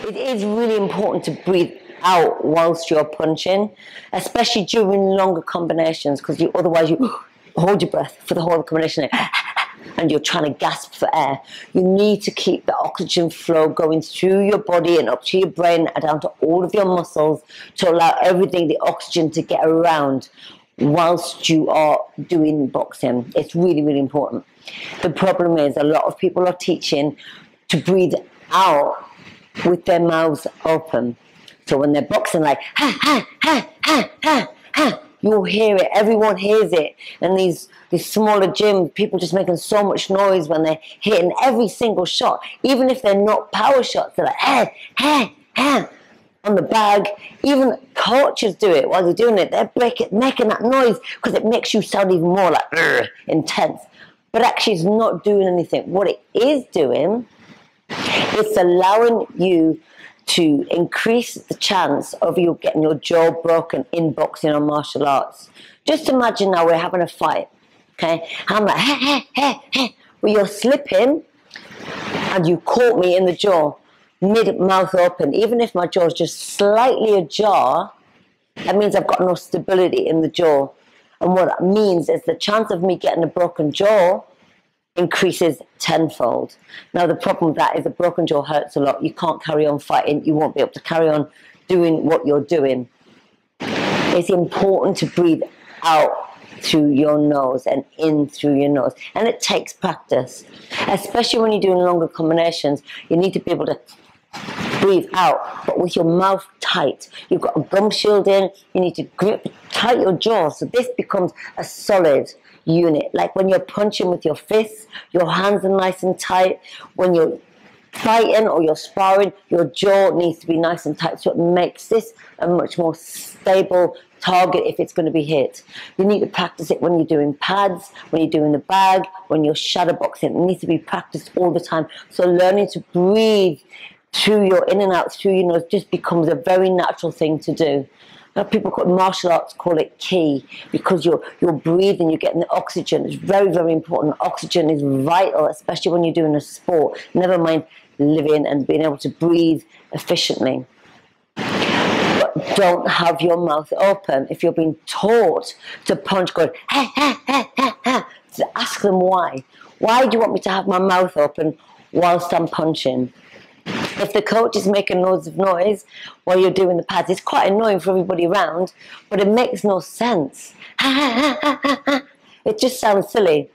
It is really important to breathe out whilst you're punching, especially during longer combinations, because otherwise you hold your breath for the whole combination and you're trying to gasp for air. You need to keep the oxygen flow going through your body and up to your brain and down to all of your muscles to allow everything, the oxygen, to get around whilst you are doing boxing. It's really, really important. The problem is a lot of people are teaching to breathe out with their mouths open. So when they're boxing, like, ha, ha, ha, ha, ha, ha, you'll hear it. Everyone hears it. And these smaller gyms, people just making so much noise when they're hitting every single shot. Even if they're not power shots, they're like, ha, ha, ha, on the bag. Even coaches do it while they're doing it. They're making that noise because it makes you sound even more like intense. But actually it's not doing anything. What it is doing, it's allowing you to increase the chance of you getting your jaw broken in boxing or martial arts. Just imagine now we're having a fight, okay? I'm like, hey, hey, hey, hey. Well, you're slipping and you caught me in the jaw, mid-mouth open. Even if my jaw is just slightly ajar, that means I've got no stability in the jaw. And what that means is the chance of me getting a broken jaw increases tenfold. Now the problem with that is a broken jaw hurts a lot. You can't carry on fighting. You won't be able to carry on doing what you're doing. It's important to breathe out through your nose and in through your nose. And it takes practice. Especially when you're doing longer combinations, you need to be able to breathe out, but with your mouth tight. You've got a gum shield in, you need to grip tight your jaw so this becomes a solid unit. Like when you're punching with your fists, your hands are nice and tight. When you're fighting or you're sparring, your jaw needs to be nice and tight, so it makes this a much more stable target if it's going to be hit. You need to practice it when you're doing pads, when you're doing the bag, when you're shadow boxing. It needs to be practiced all the time. So learning to breathe through your in and out through your nose just becomes a very natural thing to do. Now people martial arts call it ki, because you're breathing, you're getting the oxygen. It's very, very important. Oxygen is vital, especially when you're doing a sport. Never mind living and being able to breathe efficiently. But don't have your mouth open. If you're being taught to punch, going ha ha ha ha ha, ask them why. Why do you want me to have my mouth open whilst I'm punching? If the coach is making loads of noise while you're doing the pads, it's quite annoying for everybody around, but it makes no sense. It just sounds silly.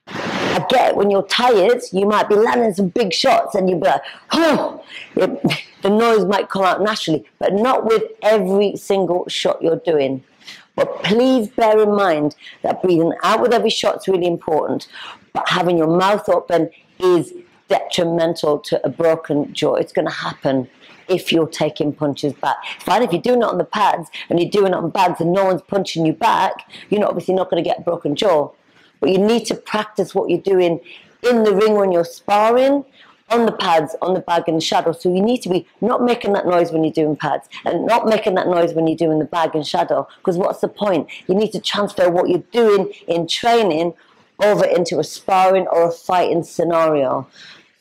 I get it, when you're tired, you might be landing some big shots and you'll be like, oh, the noise might come out naturally, but not with every single shot you're doing. But please bear in mind that breathing out with every shot is really important, but having your mouth open is detrimental to a broken jaw. It's going to happen if you're taking punches back. It's fine if you're doing it on the pads and you're doing it on bags and no one's punching you back, you're obviously not going to get a broken jaw. But you need to practice what you're doing in the ring when you're sparring, on the pads, on the bag and the shadow. So you need to be not making that noise when you're doing pads and not making that noise when you're doing the bag and shadow, because what's the point? You need to transfer what you're doing in training over into a sparring or a fighting scenario.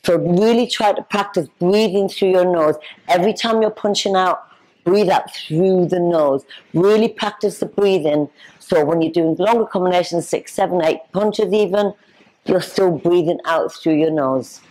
So really try to practice breathing through your nose. Every time you're punching out, breathe out through the nose. Really practice the breathing. So when you're doing longer combinations, 6, 7, 8 punches even, you're still breathing out through your nose.